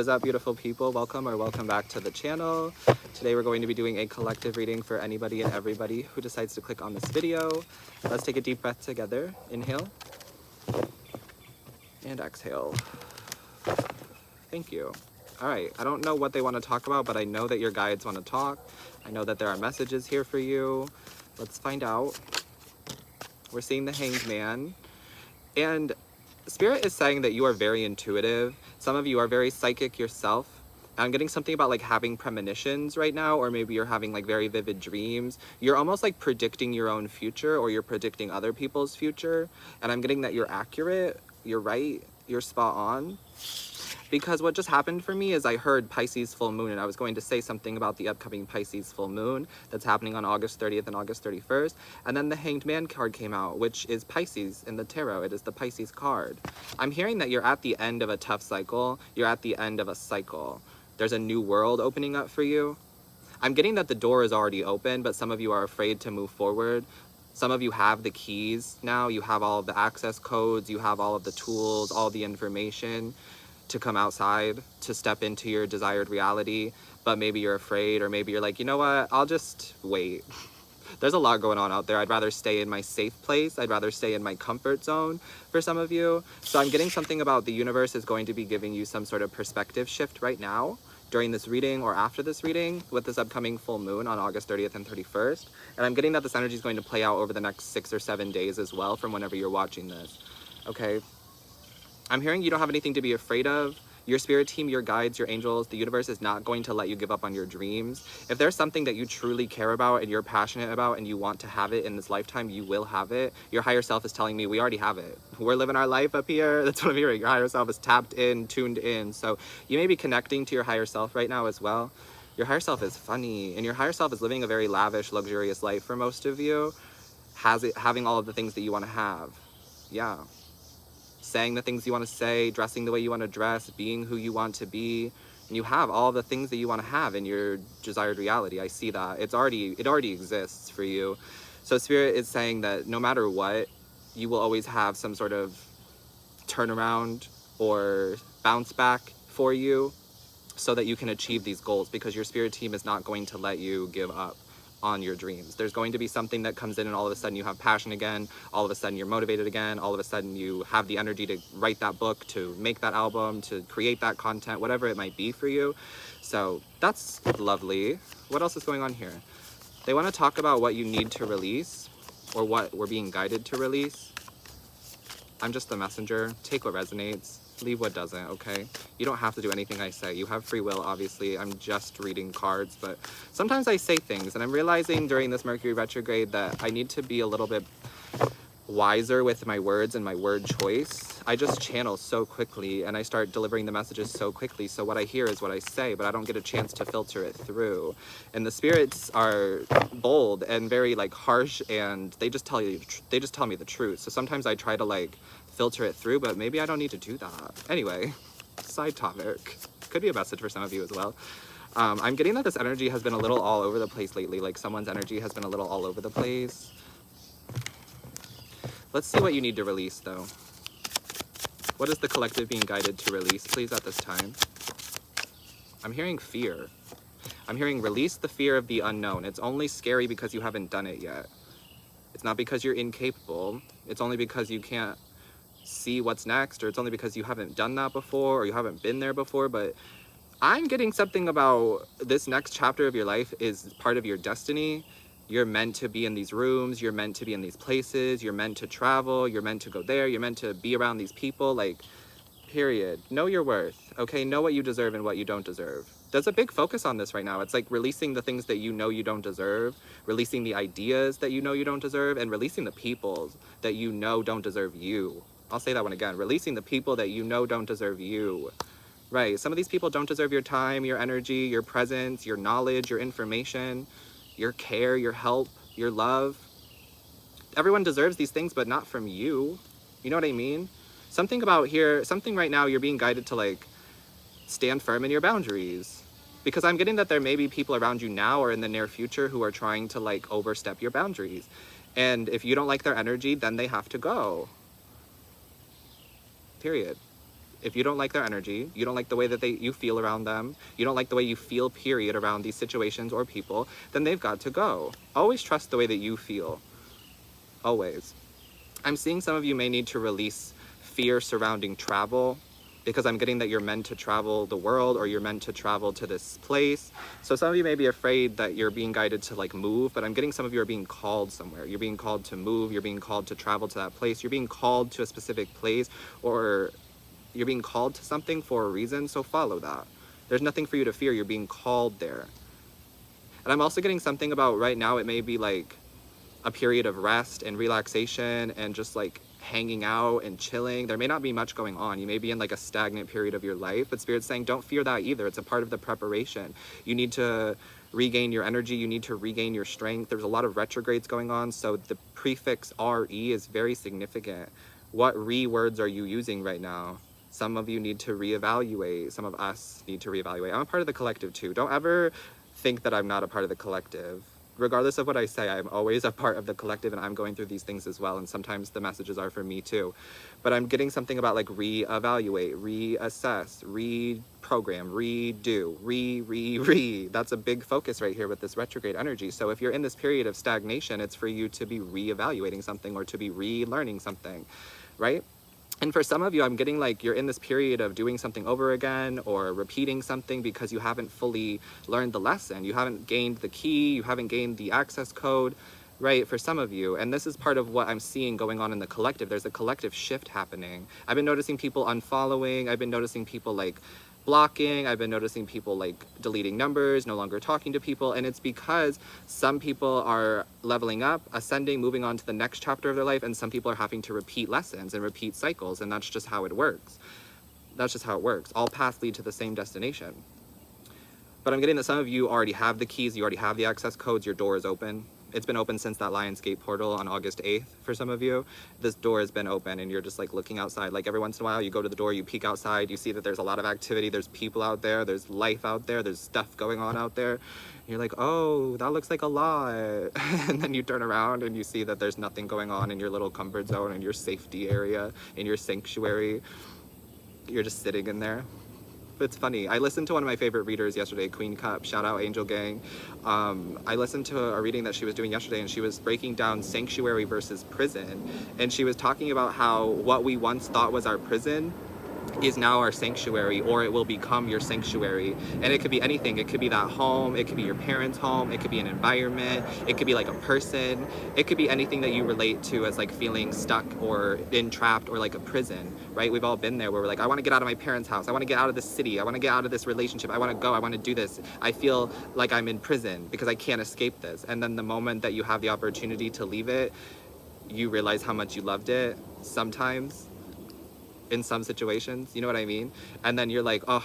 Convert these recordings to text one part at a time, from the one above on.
What is up, beautiful people? Welcome or welcome back to the channel. Today we're going to be doing a collective reading for anybody and everybody who decides to click on this video. Let's take a deep breath together. Inhale and exhale. Thank you. All right, I don't know what they want to talk about, but I know that your guides want to talk. I know that there are messages here for you. Let's find out. We're seeing the Hanged Man, and Spirit is saying that you are very intuitive. Some of you are very psychic yourself. I'm getting something about like having premonitions right now, or maybe you're having like very vivid dreams. You're almost like predicting your own future, or you're predicting other people's future. And I'm getting that you're accurate, you're right, you're spot on. Because what just happened for me is I heard Pisces full moon, and I was going to say something about the upcoming Pisces full moon that's happening on August 30th and August 31st. And then the Hanged Man card came out, which is Pisces in the tarot. It is the Pisces card. I'm hearing that you're at the end of a tough cycle. You're at the end of a cycle. There's a new world opening up for you. I'm getting that the door is already open, but some of you are afraid to move forward. Some of you have the keys now. You have all of the access codes. You have all of the tools, all the information to come outside, to step into your desired reality, but maybe you're afraid, or maybe you're like, you know what, I'll just wait. There's a lot going on out there. I'd rather stay in my safe place. I'd rather stay in my comfort zone for some of you. So I'm getting something about the universe is going to be giving you some sort of perspective shift right now during this reading or after this reading with this upcoming full moon on August 30th and 31st. And I'm getting that this energy is going to play out over the next 6 or 7 days as well from whenever you're watching this. Okay. I'm hearing you don't have anything to be afraid of. Your spirit team, your guides, your angels, the universe is not going to let you give up on your dreams. If there's something that you truly care about and you're passionate about and you want to have it in this lifetime, you will have it. Your higher self is telling me we already have it. We're living our life up here. That's what I'm hearing. Your higher self is tapped in, tuned in. So you may be connecting to your higher self right now as well. Your higher self is funny, and your higher self is living a very lavish, luxurious life for most of you. Having all of the things that you want to have. Yeah. Saying the things you want to say, dressing the way you want to dress, being who you want to be, and you have all the things that you want to have in your desired reality. I see that. It already exists for you. So Spirit is saying that no matter what, you will always have some sort of turnaround or bounce back for you so that you can achieve these goals, because your spirit team is not going to let you give up on your dreams. There's going to be something that comes in and all of a sudden you have passion again, all of a sudden you're motivated again, all of a sudden you have the energy to write that book, to make that album, to create that content, whatever it might be for you. So that's lovely. What else is going on here? They want to talk about what you need to release, or what we're being guided to release. I'm just the messenger. Take what resonates, leave what doesn't, okay? You don't have to do anything I say. You have free will, obviously. I'm just reading cards, but sometimes I say things, and I'm realizing during this Mercury retrograde that I need to be a little bit wiser with my words and my word choice. I just channel so quickly, and I start delivering the messages so quickly, so what I hear is what I say, but I don't get a chance to filter it through. And the spirits are bold and very like harsh, and they just tell me the truth. So sometimes I try to like filter it through, but maybe I don't need to do that. Anyway, side topic. Could be a message for some of you as well. I'm getting that this energy has been a little all over the place lately. Like someone's energy has been a little all over the place. Let's see what you need to release, though. What is the collective being guided to release, please, at this time? I'm hearing fear. I'm hearing release the fear of the unknown. It's only scary because you haven't done it yet. It's not because you're incapable. It's only because you can't see what's next, or it's only because you haven't done that before, or you haven't been there before. But I'm getting something about this next chapter of your life is part of your destiny. You're meant to be in these rooms, you're meant to be in these places, you're meant to travel, you're meant to go there, you're meant to be around these people, like, period. Know your worth, okay? Know what you deserve and what you don't deserve. There's a big focus on this right now. It's like releasing the things that you know you don't deserve, releasing the ideas that you know you don't deserve, and releasing the people that you know don't deserve you. I'll say that one again. Releasing the people that you know don't deserve you. Right, some of these people don't deserve your time, your energy, your presence, your knowledge, your information, your care, your help, your love. Everyone deserves these things, but not from you. You know what I mean? Something about here, something right now, you're being guided to like stand firm in your boundaries. Because I'm getting that there may be people around you now or in the near future who are trying to like overstep your boundaries. And if you don't like their energy, then they have to go. Period. If you don't like their energy, you don't like the way that you feel around them, you don't like the way you feel, period, around these situations or people, then they've got to go. Always trust the way that you feel. Always. I'm seeing some of you may need to release fear surrounding travel, because I'm getting that you're meant to travel the world, or you're meant to travel to this place. So some of you may be afraid that you're being guided to like move, but I'm getting some of you are being called somewhere. You're being called to move, you're being called to travel to that place, you're being called to a specific place, or you're being called to something for a reason, so follow that. There's nothing for you to fear, you're being called there. And I'm also getting something about right now, it may be like a period of rest and relaxation and just like hanging out and chilling. There may not be much going on. You may be in like a stagnant period of your life, but Spirit's saying don't fear that either. It's a part of the preparation. You need to regain your energy. You need to regain your strength. There's a lot of retrogrades going on, so the prefix RE is very significant. What re words are you using right now? Some of you need to reevaluate. Some of us need to reevaluate. I'm a part of the collective too. Don't ever think that I'm not a part of the collective. Regardless of what I say, I'm always a part of the collective, and I'm going through these things as well, and sometimes the messages are for me too. But I'm getting something about like reevaluate, reassess, reprogram, redo, That's a big focus right here with this retrograde energy. So if you're in this period of stagnation, it's for you to be reevaluating something or to be relearning something, right? And for some of you, I'm getting like you're in this period of doing something over again or repeating something because you haven't fully learned the lesson. You haven't gained the key, you haven't gained the access code, right? For some of you. And this is part of what I'm seeing going on in the collective. There's a collective shift happening. I've been noticing people unfollowing. I've been noticing people like blocking. I've been noticing people like deleting numbers, no longer talking to people. And it's because some people are leveling up, ascending, moving on to the next chapter of their life, and some people are having to repeat lessons and repeat cycles, and that's just how it works. That's just how it works. All paths lead to the same destination. But I'm getting that some of you already have the keys, you already have the access codes, your door is open. It's been open since that Lionsgate portal on August 8th for some of you. This door has been open and you're just like looking outside. Like every once in a while you go to the door, you peek outside, you see that there's a lot of activity, there's people out there, there's life out there, there's stuff going on out there. You're like, oh, that looks like a lot. And then you turn around and you see that there's nothing going on in your little comfort zone, in your safety area, in your sanctuary. You're just sitting in there. It's funny. I listened to one of my favorite readers yesterday, Queen Cup, shout out Angel Gang. I listened to a reading that she was doing yesterday, and she was breaking down sanctuary versus prison. And she was talking about how what we once thought was our prison is now our sanctuary, or it will become your sanctuary. And it could be anything. It could be that home, it could be your parents' home, it could be an environment, it could be like a person, it could be anything that you relate to as like feeling stuck or entrapped or like a prison, right? We've all been there where we're like, I want to get out of my parents' house, I want to get out of this city, I want to get out of this relationship, I want to go, I want to do this, I feel like I'm in prison because I can't escape this. And then the moment that you have the opportunity to leave it, you realize how much you loved it sometimes, in some situations, you know what I mean? And then you're like, oh,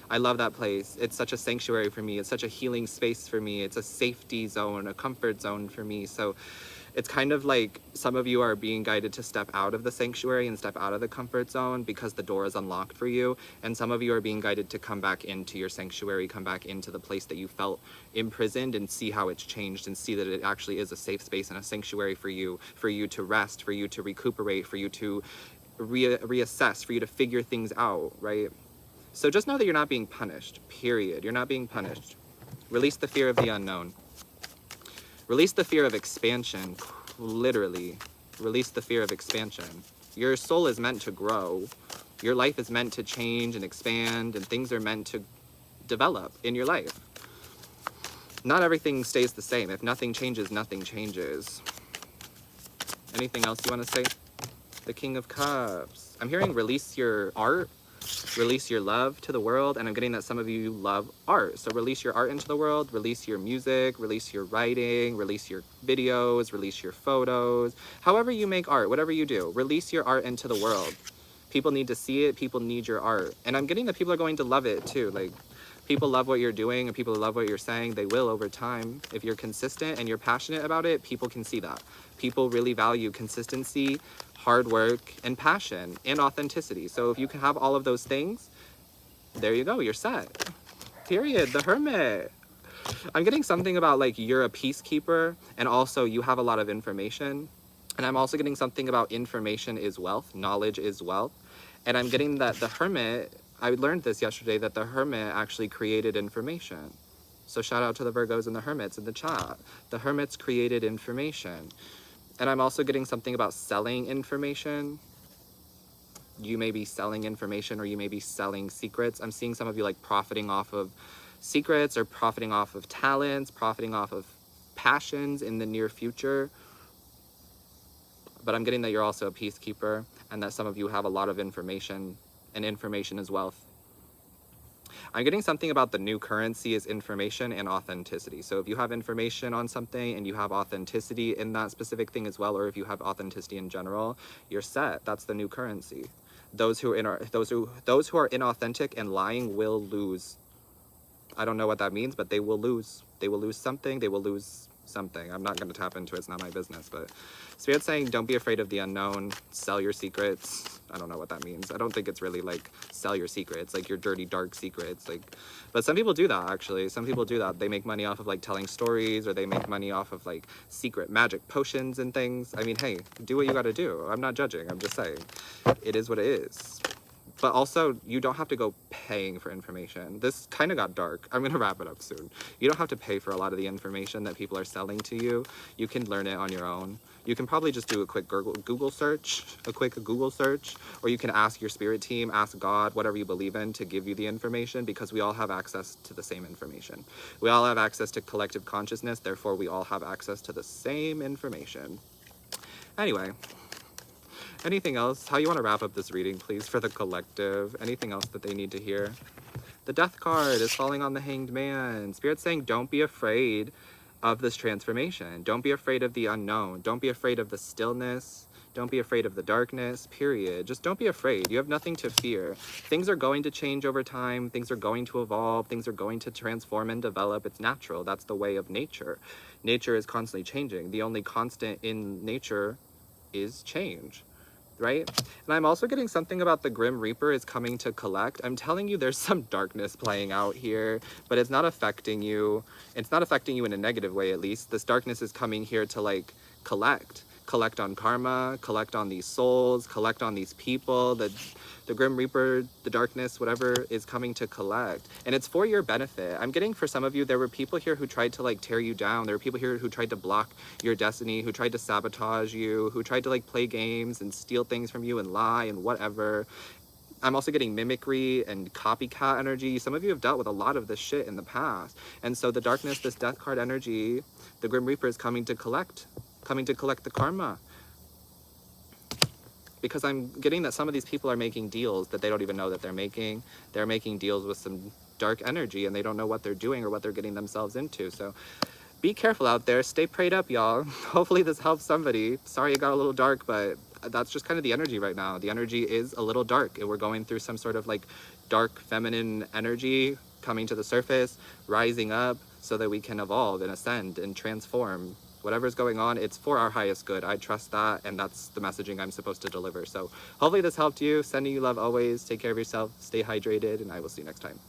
I love that place. It's such a sanctuary for me. It's such a healing space for me. It's a safety zone, a comfort zone for me. So it's kind of like some of you are being guided to step out of the sanctuary and step out of the comfort zone because the door is unlocked for you. And some of you are being guided to come back into your sanctuary, come back into the place that you felt imprisoned, and see how it's changed and see that it actually is a safe space and a sanctuary for you to rest, for you to recuperate, for you to reassess, for you to figure things out, right? So just know that you're not being punished, period. You're not being punished. Release the fear of the unknown. Release the fear of expansion, literally. Release the fear of expansion. Your soul is meant to grow. Your life is meant to change and expand, and things are meant to develop in your life. Not everything stays the same. If nothing changes, nothing changes. Anything else you want to say? The King of Cups. I'm hearing release your art, release your love to the world, and I'm getting that some of you love art. So release your art into the world, release your music, release your writing, release your videos, release your photos. However you make art, whatever you do, release your art into the world. People need to see it, people need your art. And I'm getting that people are going to love it too. Like, people love what you're doing and people love what you're saying. They will over time. If you're consistent and you're passionate about it, people can see that. People really value consistency, hard work, and passion, and authenticity. So if you can have all of those things, there you go, you're set. Period. The Hermit. I'm getting something about like you're a peacekeeper, and also you have a lot of information. And I'm also getting something about information is wealth, knowledge is wealth. And I'm getting that the Hermit, I learned this yesterday, that the Hermit actually created information. So shout out to the Virgos and the Hermits in the chat. The Hermits created information. And I'm also getting something about selling information. You may be selling information, or you may be selling secrets. I'm seeing some of you like profiting off of secrets, or profiting off of talents, profiting off of passions in the near future. But I'm getting that you're also a peacekeeper, and that some of you have a lot of information, and information is wealth. I'm getting something about the new currency is information and authenticity. So if you have information on something and you have authenticity in that specific thing as well, or if you have authenticity in general, you're set. That's the new currency. Those who are inauthentic and lying will lose. I don't know what that means, but they will lose. They will lose something. They will lose something. I'm not going to tap into it. It's not my business. But Spirit's saying, don't be afraid of the unknown. Sell your secrets. I don't know what that means. I don't think it's really like sell your secrets, like your dirty, dark secrets. Like, but some people do that, actually. Some people do that. They make money off of like telling stories, or they make money off of like secret magic potions and things. I mean, hey, do what you got to do. I'm not judging. I'm just saying it is what it is. But also, you don't have to go paying for information. This kind of got dark. I'm going to wrap it up soon. You don't have to pay for a lot of the information that people are selling to you. You can learn it on your own. You can probably just do a quick Google search, or you can ask your spirit team, ask God, whatever you believe in, to give you the information, because we all have access to the same information. We all have access to collective consciousness, therefore we all have access to the same information. Anyway. Anything else? How you want to wrap up this reading, please, for the collective? Anything else that they need to hear? The Death card is falling on the Hanged Man. Spirit's saying, don't be afraid of this transformation. Don't be afraid of the unknown. Don't be afraid of the stillness. Don't be afraid of the darkness, period. Just don't be afraid. You have nothing to fear. Things are going to change over time. Things are going to evolve. Things are going to transform and develop. It's natural. That's the way of nature. Nature is constantly changing. The only constant in nature is change. Right? And I'm also getting something about the Grim Reaper is coming to collect. I'm telling you, there's some darkness playing out here, but it's not affecting you. It's not affecting you in a negative way, at least. This darkness is coming here to like collect on karma, collect on these souls, collect on these people. The Grim Reaper, the darkness, whatever, is coming to collect. And it's for your benefit. I'm getting, for some of you, there were people here who tried to like tear you down. There were people here who tried to block your destiny, who tried to sabotage you, who tried to like play games and steal things from you and lie and whatever. I'm also getting mimicry and copycat energy. Some of you have dealt with a lot of this shit in the past. And so the darkness, this Death card energy, the Grim Reaper is coming to collect the karma. Because I'm getting that some of these people are making deals that they don't even know that they're making. They're making deals with some dark energy, and they don't know what they're doing or what they're getting themselves into. So be careful out there. Stay prayed up, y'all. Hopefully this helps somebody. Sorry it got a little dark, but that's just kind of the energy right now. The energy is a little dark, and we're going through some sort of like dark feminine energy coming to the surface, rising up so that we can evolve and ascend and transform. Whatever's going on, it's for our highest good. I trust that, and that's the messaging I'm supposed to deliver. So hopefully this helped you. Sending you love always. Take care of yourself. Stay hydrated, and I will see you next time.